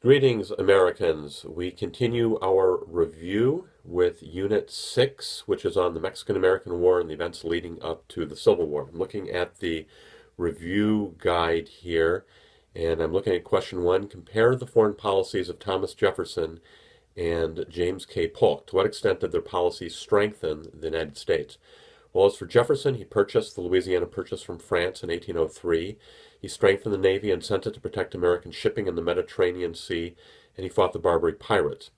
Greetings, Americans. We continue our review with Unit 6, which is on the Mexican-American War and the events leading up to the Civil War. I'm looking at the review guide here, and I'm looking at question 1. Compare the foreign policies of Thomas Jefferson and James K. Polk. To what extent did their policies strengthen the United States? Well, as for Jefferson, he purchased the Louisiana Purchase from France in 1803. He strengthened the Navy and sent it to protect American shipping in the Mediterranean Sea, and he fought the Barbary pirates.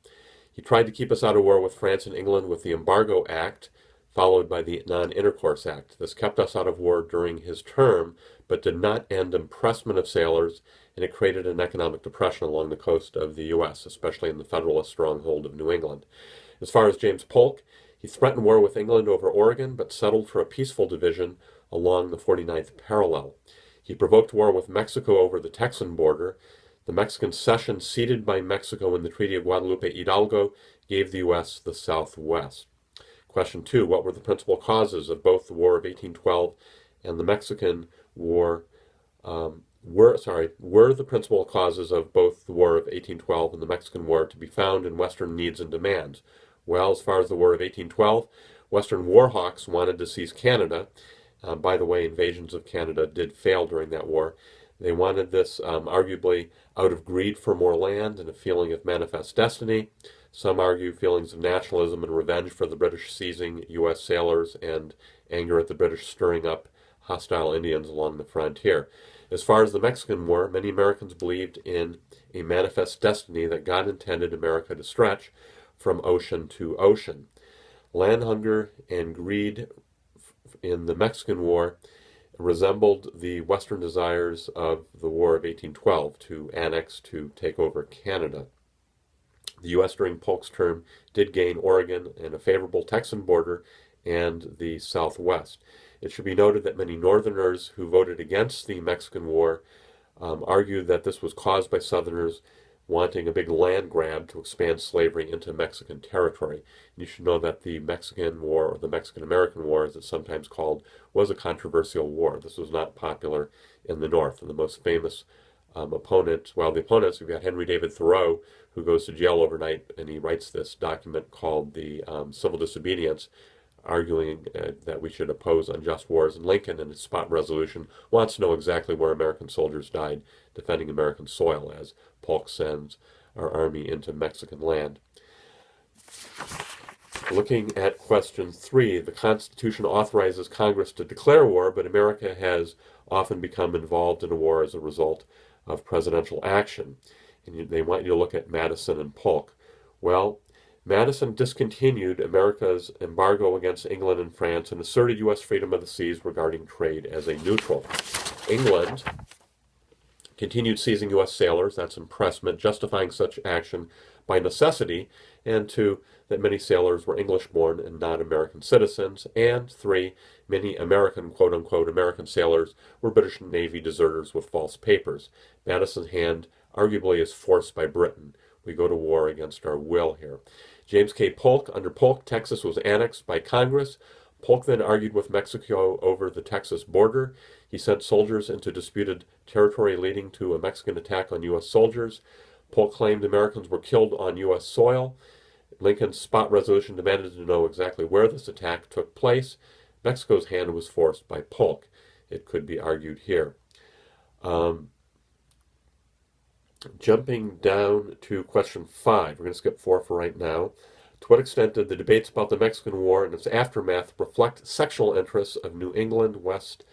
He tried to keep us out of war with France and England with the Embargo Act, followed by the Non-Intercourse Act. This kept us out of war during his term, but did not end impressment of sailors, and it created an economic depression along the coast of the U.S., especially in the Federalist stronghold of New England. As far as James Polk, he threatened war with England over Oregon, but settled for a peaceful division along the 49th parallel. He provoked war with Mexico over the Texan border. The Mexican cession ceded by Mexico in the Treaty of Guadalupe Hidalgo gave the U.S. the Southwest. Question 2. What were the principal causes of both the War of 1812 and the Mexican War? Were the principal causes of both the War of 1812 and the Mexican War to be found in Western needs and demands? Well, as far as the War of 1812, Western war hawks wanted to seize Canada. By the way, invasions of Canada did fail during that war. They wanted this arguably out of greed for more land and a feeling of manifest destiny. Some argue feelings of nationalism and revenge for the British seizing U.S. sailors and anger at the British stirring up hostile Indians along the frontier. As far as the Mexican War, many Americans believed in a manifest destiny that God intended America to stretch from ocean to ocean. Land hunger and greed in the Mexican War resembled the Western desires of the War of 1812 to annex, to take over Canada. The U.S. during Polk's term did gain Oregon and a favorable Texan border and the Southwest. It should be noted that many Northerners who voted against the Mexican War argued that this was caused by Southerners wanting a big land grab to expand slavery into Mexican territory. You should know that the Mexican War, or the Mexican-American War as it's sometimes called, was a controversial war. This was not popular in the North. And the most famous opponent, well, the opponents, we've got Henry David Thoreau, who goes to jail overnight, and he writes this document called the Civil Disobedience, arguing that we should oppose unjust wars. And Lincoln, in his spot resolution, wants to know exactly where American soldiers died defending American soil as Polk sends our army into Mexican land. Looking at question 3, the Constitution authorizes Congress to declare war, but America has often become involved in a war as a result of presidential action. And they want you to look at Madison and Polk. Well, Madison discontinued America's embargo against England and France and asserted U.S. freedom of the seas regarding trade as a neutral. England continued seizing U.S. sailors, that's impressment, justifying such action by necessity, and 2, that many sailors were English-born and not American citizens, and 3, many American, quote-unquote, American sailors were British Navy deserters with false papers. Madison's hand arguably is forced by Britain. We go to war against our will here. James K. Polk. Under Polk, Texas was annexed by Congress. Polk then argued with Mexico over the Texas border. He sent soldiers into disputed territory, leading to a Mexican attack on U.S. soldiers. Polk claimed Americans were killed on U.S. soil. Lincoln's spot resolution demanded to know exactly where this attack took place. Mexico's hand was forced by Polk. It could be argued here. Jumping down to question 5, we're going to skip 4 for right now. To what extent did the debates about the Mexican War and its aftermath reflect sectional interests of New England, the West,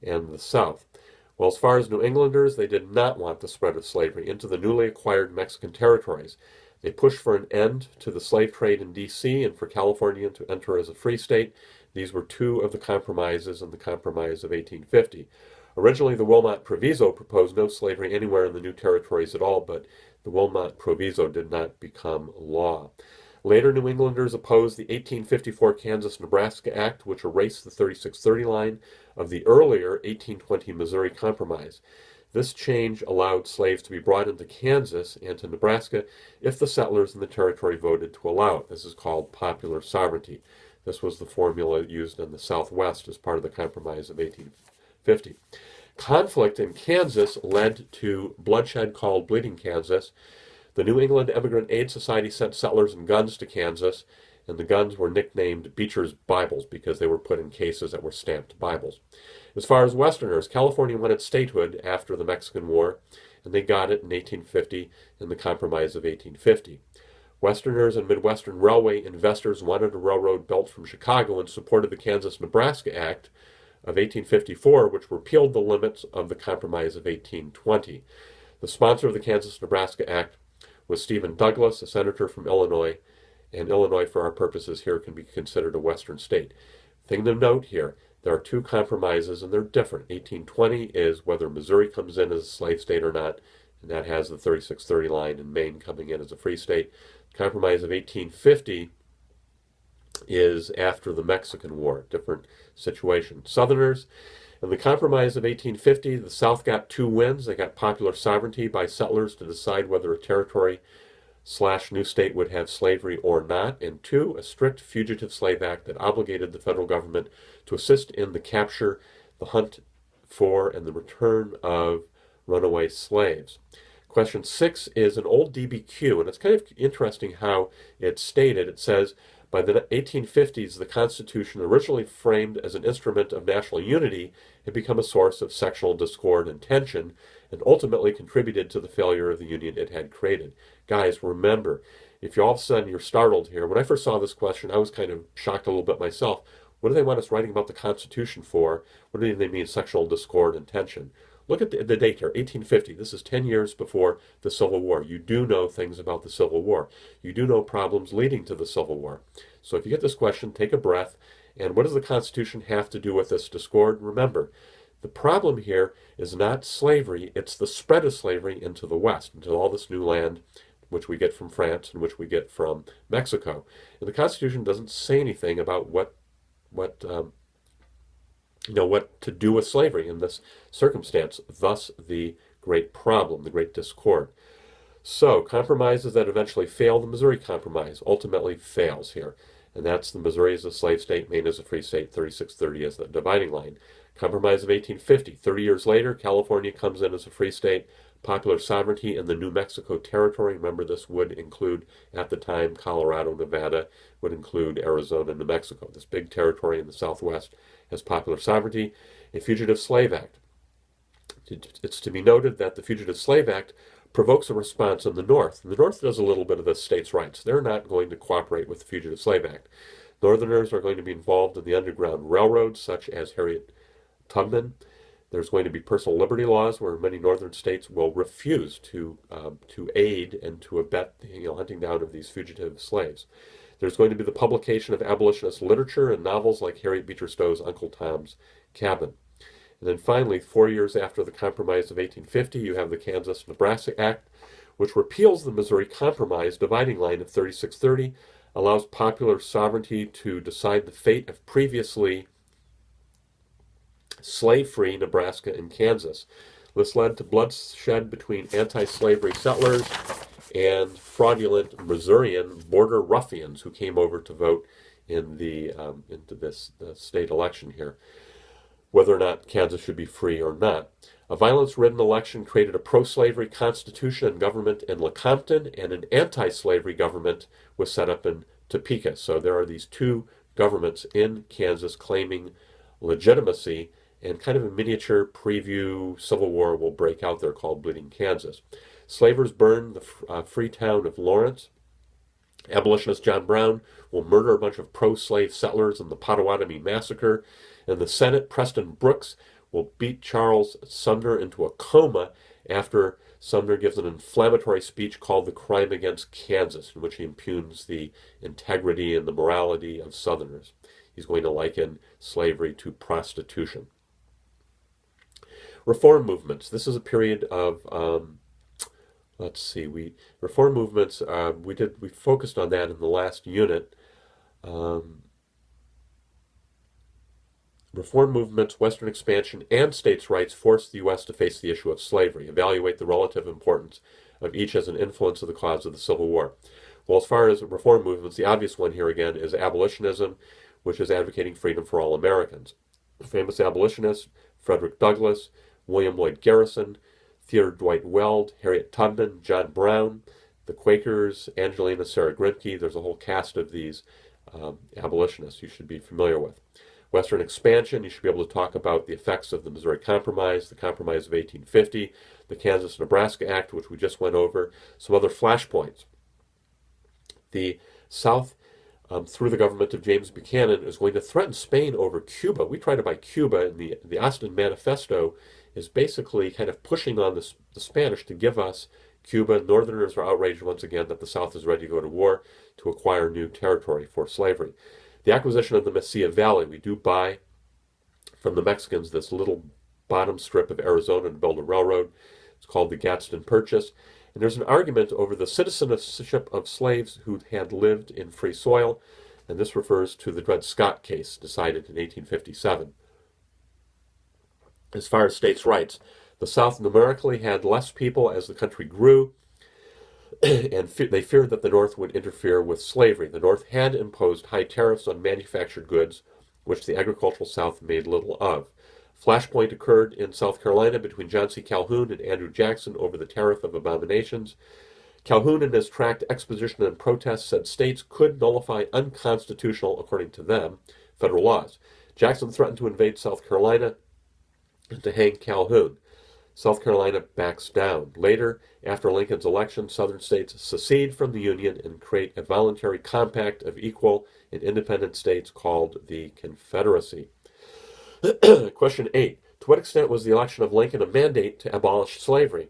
and the South? Well, as far as New Englanders, they did not want the spread of slavery into the newly acquired Mexican territories. They pushed for an end to the slave trade in D.C. and for California to enter as a free state. These were 2 of the compromises in the Compromise of 1850. Originally, the Wilmot Proviso proposed no slavery anywhere in the new territories at all, but the Wilmot Proviso did not become law. Later, New Englanders opposed the 1854 Kansas-Nebraska Act, which erased the 3630 line of the earlier 1820 Missouri Compromise. This change allowed slaves to be brought into Kansas and to Nebraska if the settlers in the territory voted to allow it. This is called popular sovereignty. This was the formula used in the Southwest as part of the Compromise of 1850. Conflict in Kansas led to bloodshed called Bleeding Kansas. The New England Emigrant Aid Society sent settlers and guns to Kansas, and the guns were nicknamed Beecher's Bibles because they were put in cases that were stamped Bibles. As far as Westerners, California wanted statehood after the Mexican War, and they got it in 1850 in the Compromise of 1850. Westerners and Midwestern railway investors wanted a railroad built from Chicago and supported the Kansas-Nebraska Act of 1854, which repealed the limits of the Compromise of 1820. The sponsor of the Kansas-Nebraska Act was Stephen Douglas, a senator from Illinois, and Illinois, for our purposes here, can be considered a western state. Thing to note here, there are two compromises, and they're different. 1820 is whether Missouri comes in as a slave state or not, and that has the 3630 line, and Maine coming in as a free state. The Compromise of 1850 is after the Mexican War, different situation. Southerners, in the Compromise of 1850, the South got two wins. They got popular sovereignty by settlers to decide whether a territory / new state would have slavery or not, and two, a strict fugitive slave act that obligated the federal government to assist in the capture, the hunt for, and the return of runaway slaves. Question 6 is an old DBQ, and it's kind of interesting how it's stated. It says, by the 1850s, the Constitution, originally framed as an instrument of national unity, had become a source of sectional discord and tension, and ultimately contributed to the failure of the union it had created. Guys, remember, if you all of a sudden you're startled here, when I first saw this question, I was kind of shocked a little bit myself. What do they want us writing about the Constitution for? What do they mean sectional discord and tension? Look at the date here, 1850. This is 10 years before the Civil War. You do know things about the Civil War. You do know problems leading to the Civil War. So if you get this question, take a breath. And what does the Constitution have to do with this discord? Remember, the problem here is not slavery, it's the spread of slavery into the West, into all this new land, which we get from France and which we get from Mexico. And the Constitution doesn't say anything about what to do with slavery in this circumstance. Thus, the great problem, the great discord. So, compromises that eventually fail. The Missouri Compromise ultimately fails here. And that's the Missouri as a slave state, Maine as a free state, 3630 as the dividing line. Compromise of 1850. 30 years later, California comes in as a free state, popular sovereignty in the New Mexico Territory. Remember, this would include, at the time, Colorado, Nevada, would include Arizona, New Mexico. This big territory in the Southwest has popular sovereignty. A Fugitive Slave Act. It's to be noted that the Fugitive Slave Act provokes a response in the North. And the North does a little bit of this states' rights. They're not going to cooperate with the Fugitive Slave Act. Northerners are going to be involved in the Underground Railroad, such as Harriet Tubman. There's going to be personal liberty laws where many northern states will refuse to aid and to abet the hunting down of these fugitive slaves. There's going to be the publication of abolitionist literature and novels like Harriet Beecher Stowe's Uncle Tom's Cabin. And then finally, 4 years after the Compromise of 1850, you have the Kansas-Nebraska Act, which repeals the Missouri Compromise dividing line of 3630, allows popular sovereignty to decide the fate of previously slave-free Nebraska and Kansas. This led to bloodshed between anti-slavery settlers and fraudulent Missourian border ruffians who came over to vote in into this state election here, whether or not Kansas should be free or not. A violence-ridden election created a pro-slavery constitution and government in Lecompton, and an anti-slavery government was set up in Topeka. So there are these two governments in Kansas claiming legitimacy, and kind of a miniature preview civil war will break out there called Bleeding Kansas. Slavers burned the free town of Lawrence. Abolitionist John Brown will murder a bunch of pro-slave settlers in the Potawatomi Massacre. In the Senate, Preston Brooks will beat Charles Sumner into a coma after Sumner gives an inflammatory speech called The Crime Against Kansas, in which he impugns the integrity and the morality of Southerners. He's going to liken slavery to prostitution. Reform movements. This is a period of, reform movements, we focused on that in the last unit. Reform movements, Western expansion, and states' rights forced the U.S. to face the issue of slavery, evaluate the relative importance of each as an influence of the cause of the Civil War. Well, as far as reform movements, the obvious one here again is abolitionism, which is advocating freedom for all Americans. Famous abolitionists, Frederick Douglass, William Lloyd Garrison, Theodore Dwight Weld, Harriet Tubman, John Brown, the Quakers, Angelina Sarah Grimke. There's a whole cast of these abolitionists you should be familiar with. Western expansion, you should be able to talk about the effects of the Missouri Compromise, the Compromise of 1850, the Kansas-Nebraska Act, which we just went over, some other flashpoints. The South, through the government of James Buchanan, is going to threaten Spain over Cuba. We try to buy Cuba, and the Austin Manifesto is basically kind of pushing on the Spanish to give us Cuba. Northerners are outraged once again that the South is ready to go to war to acquire new territory for slavery. The acquisition of the Mesilla Valley, we do buy from the Mexicans this little bottom strip of Arizona to build a railroad. It's called the Gadsden Purchase. And there's an argument over the citizenship of slaves who had lived in free soil, and this refers to the Dred Scott case decided in 1857. As far as states' rights, the South numerically had less people as the country grew, and they feared that the North would interfere with slavery. The North had imposed high tariffs on manufactured goods, which the agricultural South made little of. Flashpoint occurred in South Carolina between John C. Calhoun and Andrew Jackson over the Tariff of Abominations. Calhoun, in his tract Exposition and Protest, said states could nullify unconstitutional, according to them, federal laws. Jackson threatened to invade South Carolina and to hang Calhoun. South Carolina backs down. Later, after Lincoln's election, Southern states secede from the Union and create a voluntary compact of equal and independent states called the Confederacy. Question 8. To what extent was the election of Lincoln a mandate to abolish slavery?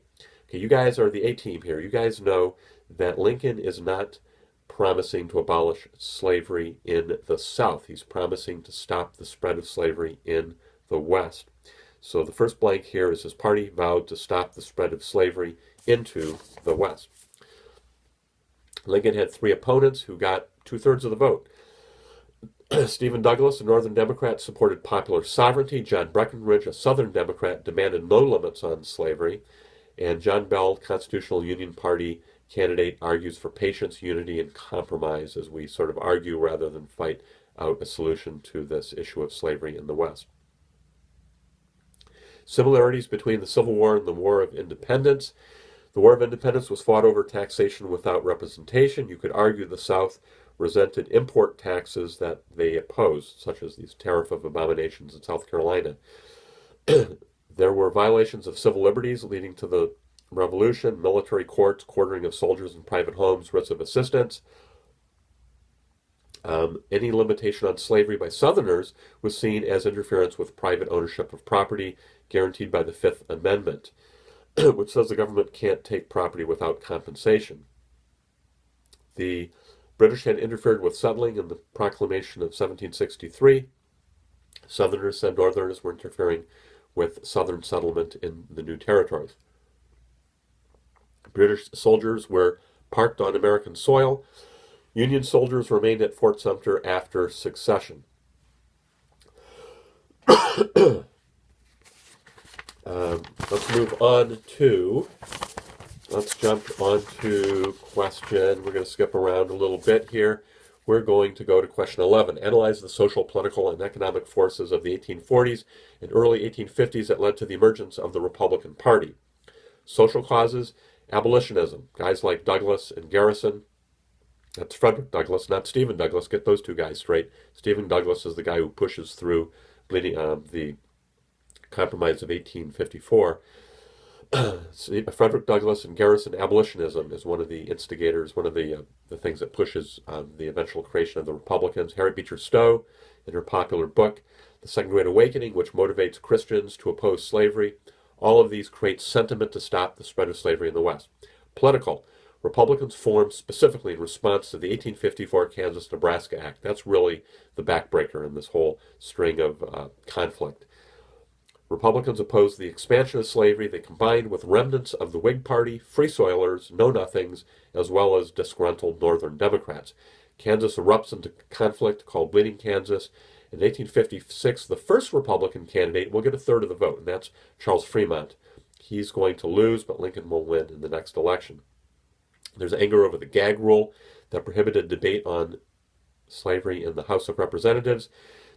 Okay, you guys are the A-team here. You guys know that Lincoln is not promising to abolish slavery in the South. He's promising to stop the spread of slavery in the West. So the first blank here is his party vowed to stop the spread of slavery into the West. Lincoln had 3 opponents who got 2/3 of the vote. Stephen Douglas, a Northern Democrat, supported popular sovereignty. John Breckinridge, a Southern Democrat, demanded no limits on slavery. And John Bell, Constitutional Union Party candidate, argues for patience, unity, and compromise as we sort of argue rather than fight out a solution to this issue of slavery in the West. Similarities between the Civil War and the War of Independence. The War of Independence was fought over taxation without representation. You could argue the South resented import taxes that they opposed, such as these Tariff of Abominations in South Carolina. There were violations of civil liberties leading to the Revolution, military courts, quartering of soldiers in private homes, writs of assistance. Any limitation on slavery by Southerners was seen as interference with private ownership of property guaranteed by the Fifth Amendment, which says the government can't take property without compensation. The British had interfered with settling in the Proclamation of 1763. Southerners said Northerners were interfering with Southern settlement in the new territories. British soldiers were parked on American soil. Union soldiers remained at Fort Sumter after secession. Let's jump on to question. We're going to skip around a little bit here. We're going to go to question 11. Analyze the social, political, and economic forces of the 1840s and early 1850s that led to the emergence of the Republican Party. Social causes, abolitionism. Guys like Douglas and Garrison. That's Frederick Douglass, not Stephen Douglas. Get those two guys straight. Stephen Douglas is the guy who pushes through the Compromise of 1854. Frederick Douglass and Garrison, abolitionism is one of the instigators, one of the things that pushes the eventual creation of the Republicans. Harriet Beecher Stowe, in her popular book, The Second Great Awakening, which motivates Christians to oppose slavery. All of these create sentiment to stop the spread of slavery in the West. Political. Republicans formed specifically in response to the 1854 Kansas-Nebraska Act. That's really the backbreaker in this whole string of conflict. Republicans opposed the expansion of slavery. They combined with remnants of the Whig Party, Free Soilers, Know-Nothings, as well as disgruntled Northern Democrats. Kansas erupts into conflict called Bleeding Kansas. In 1856, the first Republican candidate will get 1/3 of the vote, and that's Charles Fremont. He's going to lose, but Lincoln will win in the next election. There's anger over the gag rule that prohibited debate on slavery in the House of Representatives.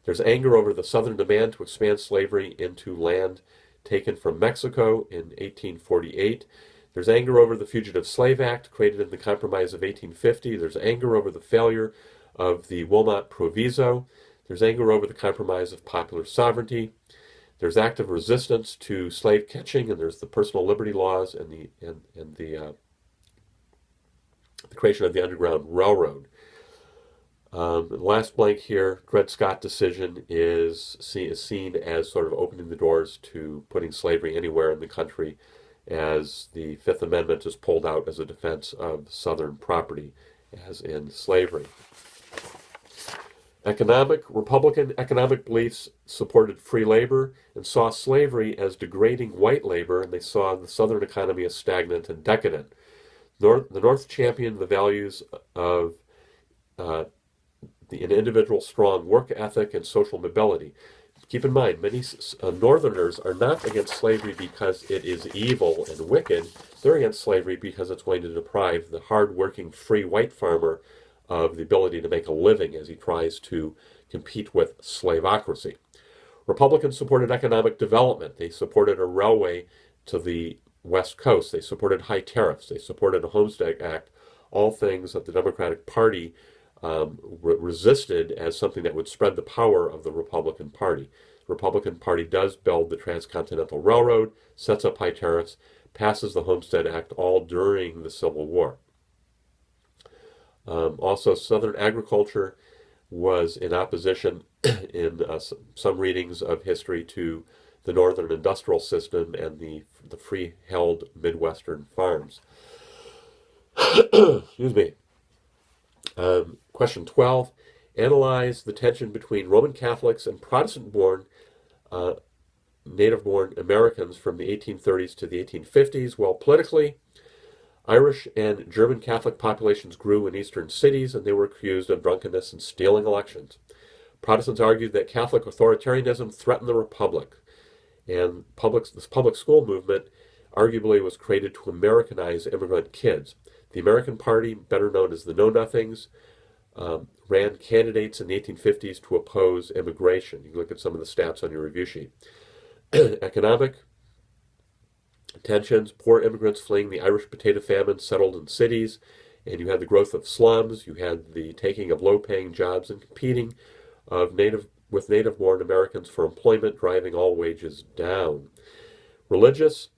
There's anger over the Southern demand to expand slavery into land taken from Mexico in 1848. There's anger over the Fugitive Slave Act created in the Compromise of 1850. There's anger over the failure of the Wilmot Proviso. There's anger over the Compromise of Popular Sovereignty. There's active resistance to slave catching, and there's the personal liberty laws and the creation of the Underground Railroad. The last blank here, Dred Scott decision is seen as sort of opening the doors to putting slavery anywhere in the country, as the Fifth Amendment is pulled out as a defense of Southern property, as in slavery. Republican economic beliefs supported free labor and saw slavery as degrading white labor, and they saw the Southern economy as stagnant and decadent. The North championed the values of an individual strong work ethic and social mobility. Keep in mind, many Northerners are not against slavery because it is evil and wicked. They're against slavery because it's going to deprive the hard-working free white farmer of the ability to make a living as he tries to compete with slaveocracy. Republicans supported economic development. They supported a railway to the West Coast. They supported high tariffs. They supported a Homestead Act, all things that the Democratic Party resisted as something that would spread the power of the Republican Party. The Republican Party does build the Transcontinental Railroad, sets up high tariffs, passes the Homestead Act, all during the Civil War. Also, Southern agriculture was in opposition in some readings of history to the Northern industrial system and the free-held Midwestern farms. Excuse me. Question 12. Analyze the tension between Roman Catholics and Protestant-born, native-born Americans from the 1830s to the 1850s. Well, politically, Irish and German Catholic populations grew in eastern cities, and they were accused of drunkenness and stealing elections. Protestants argued that Catholic authoritarianism threatened the Republic, and this public school movement arguably was created to Americanize immigrant kids. The American Party, better known as the Know-Nothings, ran candidates in the 1850s to oppose immigration. You can look at some of the stats on your review sheet. Economic tensions, poor immigrants fleeing the Irish potato famine settled in cities, and you had the growth of slums, you had the taking of low-paying jobs and competing with native-born Americans for employment, driving all wages down. Religious,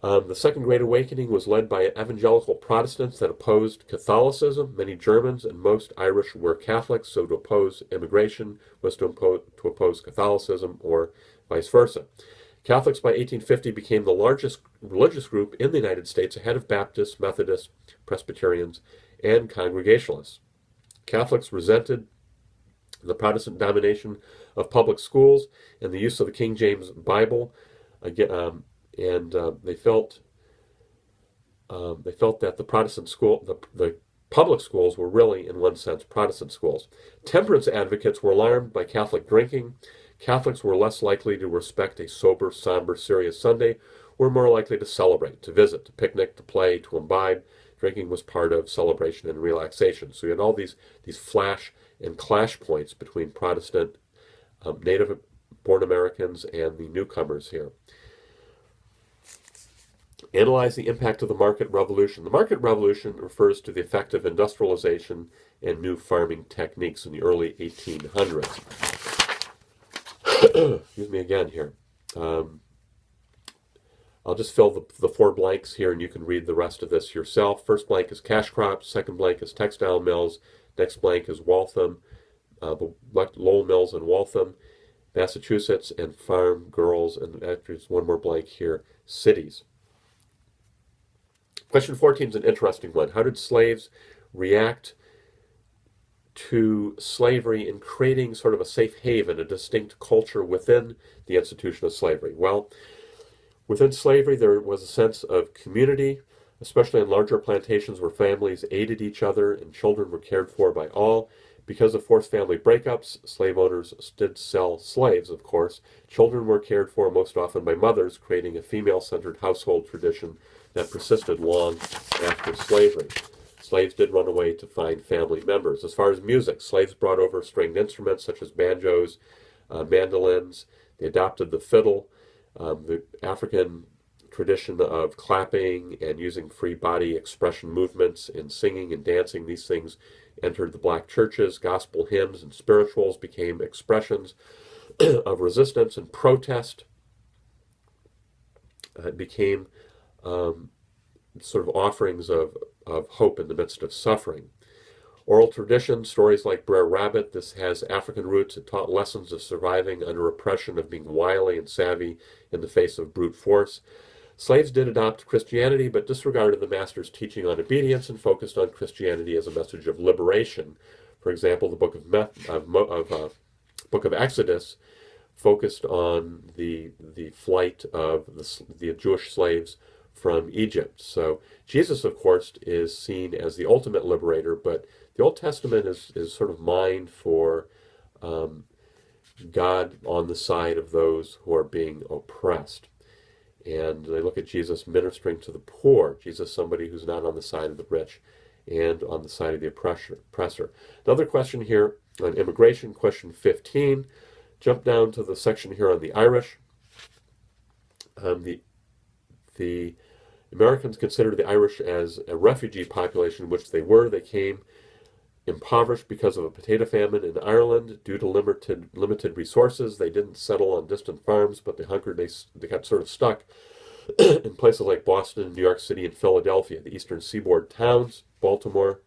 the Second Great Awakening was led by evangelical Protestants that opposed Catholicism. Many Germans and most Irish were Catholics, so to oppose immigration was to oppose Catholicism, or vice versa. Catholics by 1850 became the largest religious group in the United States, ahead of Baptists, Methodists, Presbyterians, and Congregationalists. Catholics resented the Protestant domination of public schools and the use of the King James Bible, and they felt that the public schools were really, in one sense, Protestant schools. Temperance advocates were alarmed by Catholic drinking. Catholics were less likely to respect a sober, somber, serious Sunday, were more likely to celebrate, to visit, to picnic, to play, to imbibe. Drinking was part of celebration and relaxation. So you had all these flash and clash points between Protestant, native-born Americans and the newcomers here. Analyze the impact of the market revolution. The market revolution refers to the effect of industrialization and new farming techniques in the early 1800s. Excuse me again here. I'll just fill the 4 blanks here, and you can read the rest of this yourself. First blank is cash crops. Second blank is textile mills. Next blank is Waltham, Lowell Mills in Waltham, Massachusetts, and farm girls. And there's one more blank here, cities. Question 14 is an interesting one. How did slaves react to slavery in creating sort of a safe haven, a distinct culture within the institution of slavery? Well, within slavery, there was a sense of community, especially in larger plantations where families aided each other and children were cared for by all. Because of forced family breakups, slave owners did sell slaves, of course. Children were cared for most often by mothers, creating a female-centered household tradition that persisted long after slavery. Slaves did run away to find family members. As far as music, slaves brought over stringed instruments such as banjos, mandolins. They adopted the fiddle. The African tradition of clapping and using free body expression movements and singing and dancing, these things entered the black churches. Gospel hymns and spirituals became expressions of resistance and protest. It became sort of offerings of hope in the midst of suffering. Oral tradition, stories like Brer Rabbit, this has African roots. It taught lessons of surviving under oppression, of being wily and savvy in the face of brute force. Slaves did adopt Christianity, but disregarded the master's teaching on obedience and focused on Christianity as a message of liberation. For example, the book of Exodus focused on the flight of the Jewish slaves from Egypt. So Jesus, of course, is seen as the ultimate liberator, but the Old Testament is sort of mined for God on the side of those who are being oppressed. And they look at Jesus ministering to the poor. Jesus, somebody who's not on the side of the rich and on the side of the oppressor. Another question here on immigration, question 15. Jump down to the section here on the Irish. The Americans considered the Irish as a refugee population, which they were. They came impoverished because of a potato famine in Ireland due to limited resources. They didn't settle on distant farms, but they hunkered. They got sort of stuck in places like Boston, New York City, and Philadelphia, the eastern seaboard towns, Baltimore,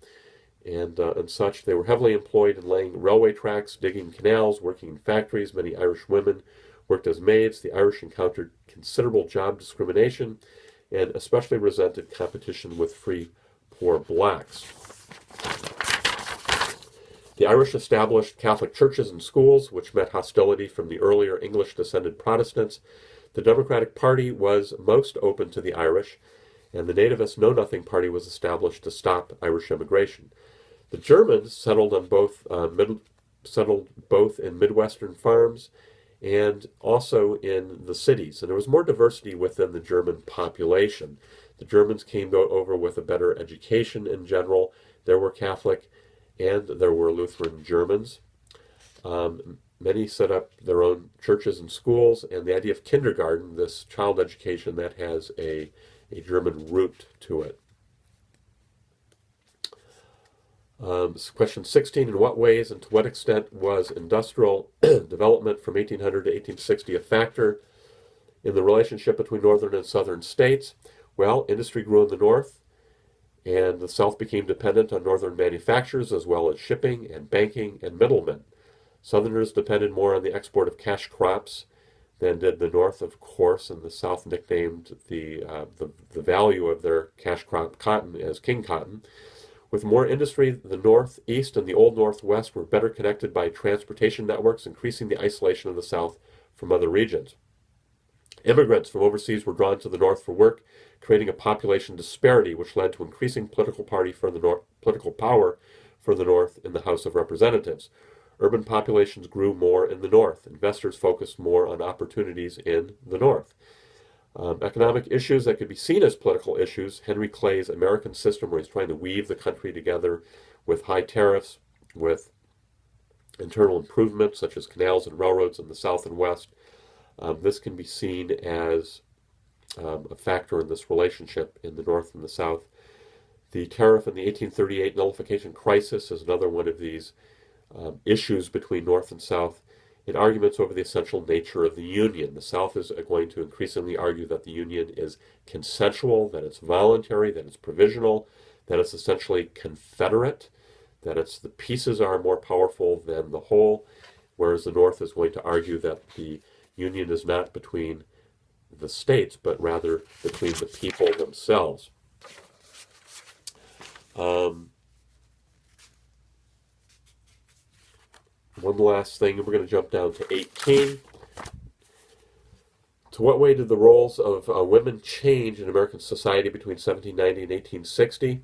and such. They were heavily employed in laying railway tracks, digging canals, working in factories. Many Irish women worked as maids. The Irish encountered considerable job discrimination and especially resented competition with free, poor blacks. The Irish established Catholic churches and schools, which met hostility from the earlier English-descended Protestants. The Democratic Party was most open to the Irish, and the Nativist Know-Nothing Party was established to stop Irish immigration. The Germans settled both in Midwestern farms and also in the cities, and there was more diversity within the German population. The Germans came over with a better education in general. There were Catholic and there were Lutheran Germans. Many set up their own churches and schools, and the idea of kindergarten, this child education, that has a German root to it. Question 16, in what ways and to what extent was industrial development from 1800 to 1860 a factor in the relationship between northern and southern states? Well, industry grew in the north, and the South became dependent on northern manufacturers as well as shipping and banking and middlemen. Southerners depended more on the export of cash crops than did the North, of course, and the South nicknamed the value of their cash crop cotton as king cotton. With more industry, the Northeast and the Old Northwest were better connected by transportation networks, increasing the isolation of the South from other regions. Immigrants from overseas were drawn to the North for work, creating a population disparity, which led to increasing political power for the North in the House of Representatives. Urban populations grew more in the North. Investors focused more on opportunities in the North. Economic issues that could be seen as political issues, Henry Clay's American system, where he's trying to weave the country together with high tariffs, with internal improvements such as canals and railroads in the South and West. This can be seen as a factor in this relationship in the North and the South. The tariff and the 1838 nullification crisis is another one of these issues between North and South in arguments over the essential nature of the Union. The South is going to increasingly argue that the Union is consensual, that it's voluntary, that it's provisional, that it's essentially confederate, that the pieces are more powerful than the whole, whereas the North is going to argue that the Union is not between the states, but rather between the people themselves. One last thing, and we're going to jump down to 18. To what way did the roles of women change in American society between 1790 and 1860?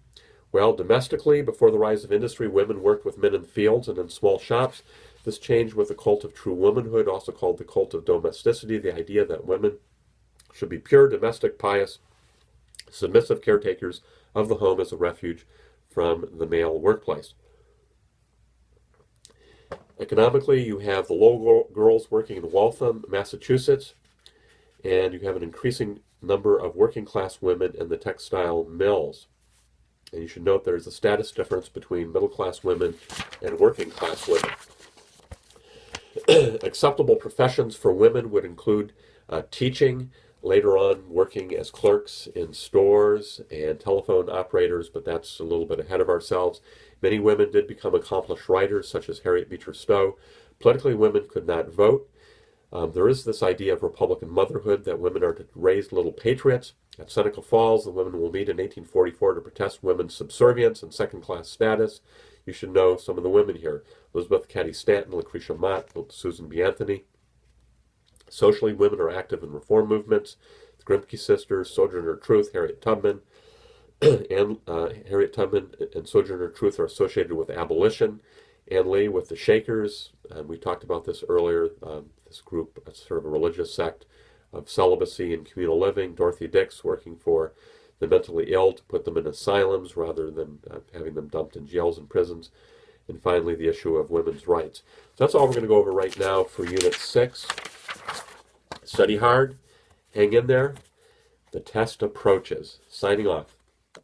Well, domestically, before the rise of industry, women worked with men in the fields and in small shops. This changed with the cult of true womanhood, also called the cult of domesticity, the idea that women should be pure, domestic, pious, submissive caretakers of the home as a refuge from the male workplace. Economically, you have the Lowell girls working in Waltham, Massachusetts, and you have an increasing number of working class women in the textile mills. And you should note there's a status difference between middle class women and working class women. Acceptable professions for women would include teaching, later on working as clerks in stores and telephone operators, but that's a little bit ahead of ourselves. Many women did become accomplished writers, such as Harriet Beecher Stowe. Politically, women could not vote. There is this idea of Republican motherhood, that women are to raise little patriots. At Seneca Falls, the women will meet in 1844 to protest women's subservience and second-class status. You should know some of the women here: Elizabeth Cady Stanton, Lucretia Mott, Susan B. Anthony. Socially, women are active in reform movements. The Grimke sisters, Sojourner Truth, Harriet Tubman, and Harriet Tubman and Sojourner Truth are associated with abolition. Ann Lee with the Shakers, we talked about this earlier. This group, sort of a religious sect of celibacy and communal living. Dorothy Dix working for the mentally ill to put them in asylums rather than having them dumped in jails and prisons. And finally, the issue of women's rights. So that's all we're going to go over right now for Unit 6. Study hard. Hang in there. The test approaches. Signing off.